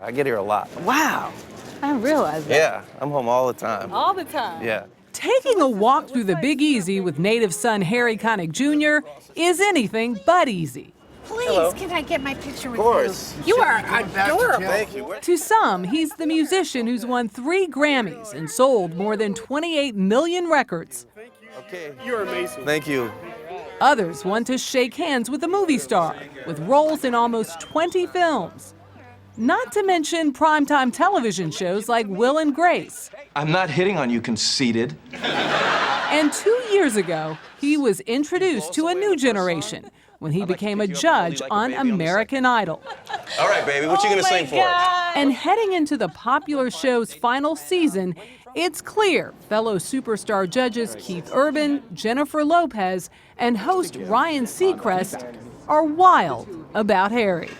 I get here a lot. Wow, I didn't realize that. Yeah, I'm home all the time. All the time? Yeah. Taking a walk through the Big Easy with native son Harry Connick Jr. is anything but easy. Please, Hello. Can I get my picture with Of course. you? You are adorable. Thank you. To some, he's the musician who's won 3 Grammys and sold more than 28 million records. Okay. You're amazing. Thank you. Others want to shake hands with a movie star with roles in almost 20 films. Not to mention primetime television shows like Will and Grace. I'm not hitting on you, conceited. And 2 years ago, he was introduced to a new generation when he became a judge on American Idol. All right, baby, what you gonna sing for us? And heading into the popular show's final season, it's clear fellow superstar judges Keith Urban, Jennifer Lopez, and host Ryan Seacrest are wild about Harry.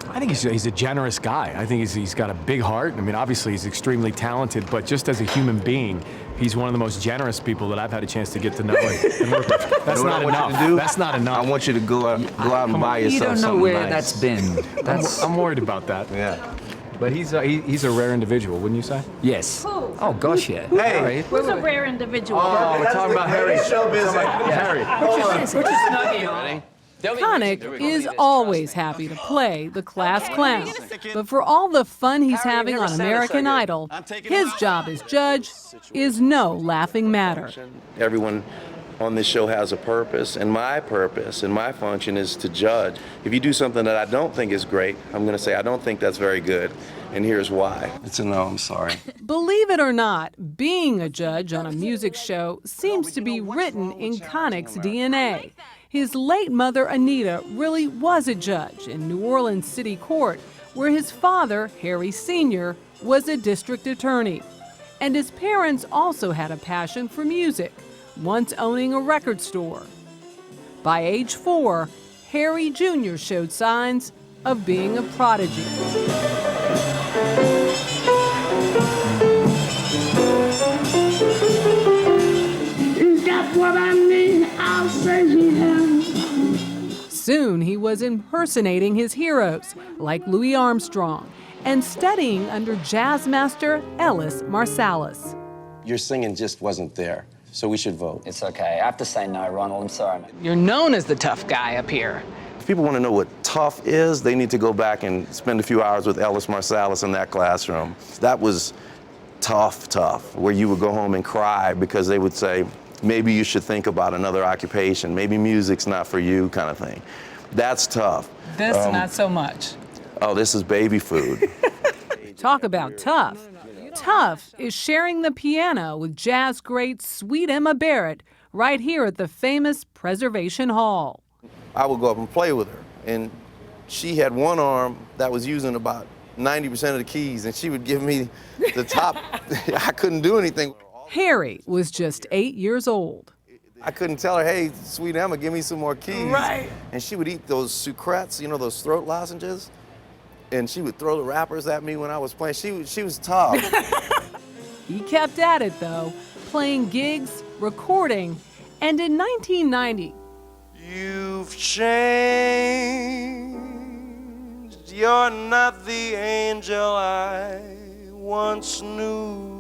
I think he's a generous guy. I think he's got a big heart. I mean, obviously he's extremely talented, but just as a human being, he's one of the most generous people that I've had a chance to get to know and work with. That's not enough. That's not enough. I want you to go out and buy yourself You don't know something where nice. that's been. I'm worried about that. Yeah. But he's a rare individual, wouldn't you say? Yes. Oh, gosh, yeah. Hey. Who's a rare individual? Oh, we're talking about Harry. Show business. Harry. Connick is always happy to play the class clown. But for all the fun he's having on American Idol, his job as judge is no laughing matter. Everyone on this show has a purpose and my function is to judge. If you do something that I don't think is great, I'm going to say, I don't think that's very good, and here's why. It's a no, I'm sorry. Believe it or not, being a judge on a music show seems to be written in Connick's DNA. His late mother, Anita, really was a judge in New Orleans City Court, where his father, Harry Sr., was a district attorney. And his parents also had a passion for music, once owning a record store. By age 4, Harry Jr. showed signs of being a prodigy. What I need, I'll say yeah. Soon he was impersonating his heroes, like Louis Armstrong, and studying under jazz master Ellis Marsalis. Your singing just wasn't there, so we should vote. It's okay. I have to say no, Ronald. I'm sorry, man. You're known as the tough guy up here. If people want to know what tough is, they need to go back and spend a few hours with Ellis Marsalis in that classroom. That was tough, where you would go home and cry because they would say, maybe you should think about another occupation, maybe music's not for you, kind of thing. That's tough. This, not so much. Oh, this is baby food. Talk about tough. Tough is sharing the piano with jazz great Sweet Emma Barrett right here at the famous Preservation Hall. I would go up and play with her, and she had one arm that was using about 90% of the keys, and she would give me the top. I couldn't do anything. Harry was just 8 years old. I couldn't tell her, hey, Sweet Emma, give me some more keys. Right. And she would eat those sucrets, you know, those throat lozenges, and she would throw the wrappers at me when I was playing. She was tough. He kept at it, though, playing gigs, recording, and in 1990, You've changed. You're not the angel I once knew.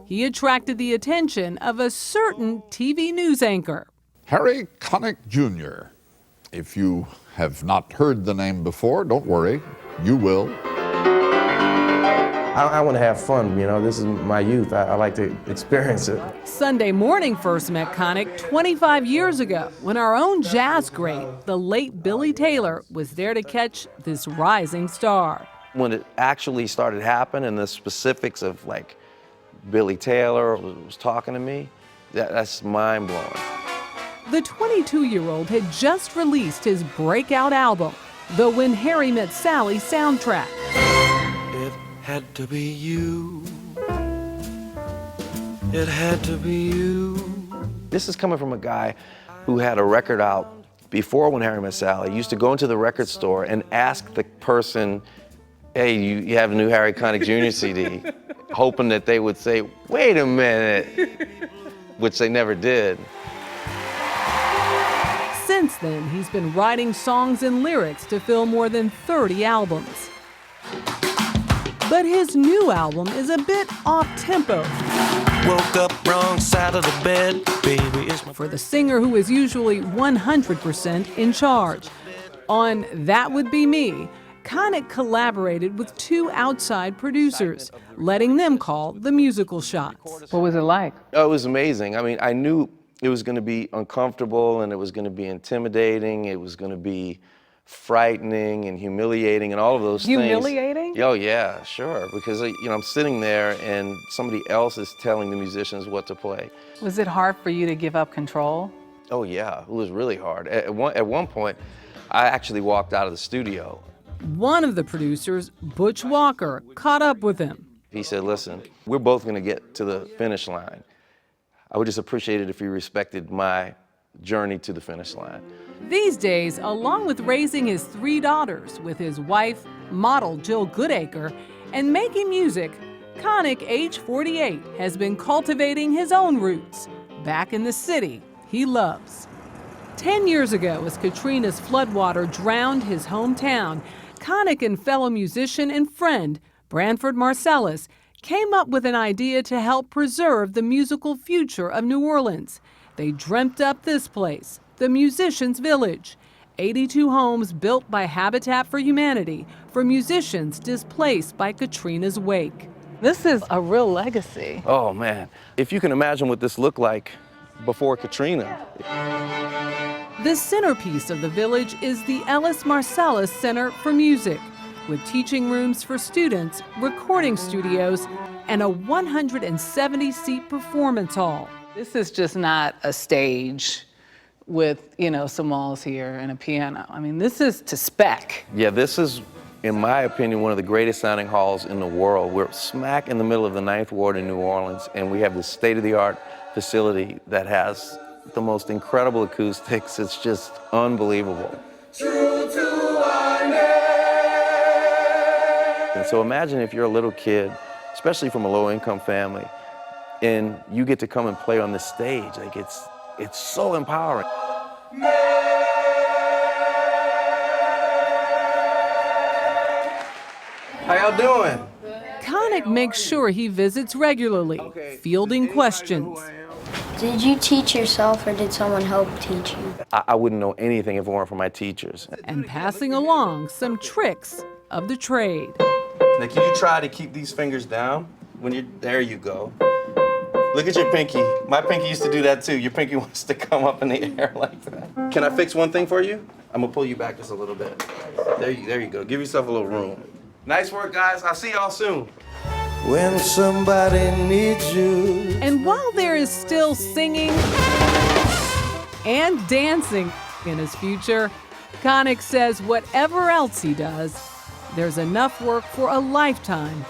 he attracted the attention of a certain TV news anchor. Harry Connick Jr. If you have not heard the name before, don't worry, you will. I want to have fun, you know, this is my youth. I like to experience it. Sunday Morning first met Connick 25 years ago when our own jazz great, the late Billy Taylor, was there to catch this rising star. When it actually started happening, the specifics of like Billy Taylor was talking to me, that's mind-blowing. The 22-year-old had just released his breakout album, the When Harry Met Sally soundtrack. It had to be you. It had to be you. This is coming from a guy who had a record out before When Harry Met Sally. He used to go into the record store and ask the person, hey, you have a new Harry Connick Jr. CD, hoping that they would say, wait a minute, which they never did. Since then, he's been writing songs and lyrics to fill more than 30 albums. But his new album is a bit off-tempo. Woke up wrong side of the bed, baby. For the singer who is usually 100% in charge. On That Would Be Me, Connick collaborated with two outside producers, letting them call the musical shots. What was it like? Oh, it was amazing. I mean, I knew it was going to be uncomfortable and it was going to be intimidating. It was going to be frightening and humiliating and all of those things. Humiliating? Oh, yeah, sure. Because, I'm sitting there and somebody else is telling the musicians what to play. Was it hard for you to give up control? Oh, yeah, it was really hard. At one point, I actually walked out of the studio. One of the producers, Butch Walker, caught up with him. He said, listen, we're both going to get to the finish line. I would just appreciate it if you respected my journey to the finish line. These days, along with raising his 3 daughters with his wife, model Jill Goodacre, and making music, Connick, age 48, has been cultivating his own roots back in the city he loves. 10 years ago, as Katrina's floodwater drowned his hometown, Connick and fellow musician and friend Branford Marsalis came up with an idea to help preserve the musical future of New Orleans. They dreamt up this place, the Musicians Village, 82 homes built by Habitat for Humanity for musicians displaced by Katrina's wake. This is a real legacy. Oh, man. If you can imagine what this looked like before Katrina. The centerpiece of the village is the Ellis Marsalis Center for Music, with teaching rooms for students, recording studios, and a 170-seat performance hall. This is just not a stage with, some walls here and a piano. I mean, this is to spec. Yeah, this is, in my opinion, one of the greatest sounding halls in the world. We're smack in the middle of the 9th Ward in New Orleans, and we have this state-of-the-art facility that has the most incredible acoustics. It's just unbelievable. And so imagine if you're a little kid, especially from a low-income family, and you get to come and play on this stage. Like, it's so empowering. How y'all doing? Connick makes sure he visits regularly, fielding questions. Did you teach yourself or did someone help teach you? I wouldn't know anything if it weren't for my teachers. And passing along some tricks of the trade. Now, can you try to keep these fingers down? There you go. Look at your pinky. My pinky used to do that too. Your pinky wants to come up in the air like that. Can I fix one thing for you? I'm gonna pull you back just a little bit. There you go. Give yourself a little room. Nice work, guys. I'll see y'all soon. When somebody needs you. And while there is still singing and dancing in his future, Connick says whatever else he does, there's enough work for a lifetime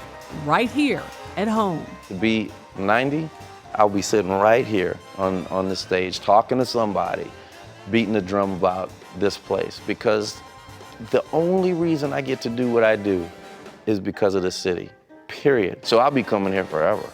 right here at home. To be 90, I'll be sitting right here on the stage talking to somebody, beating the drum about this place, because the only reason I get to do what I do is because of the city, period. So I'll be coming here forever.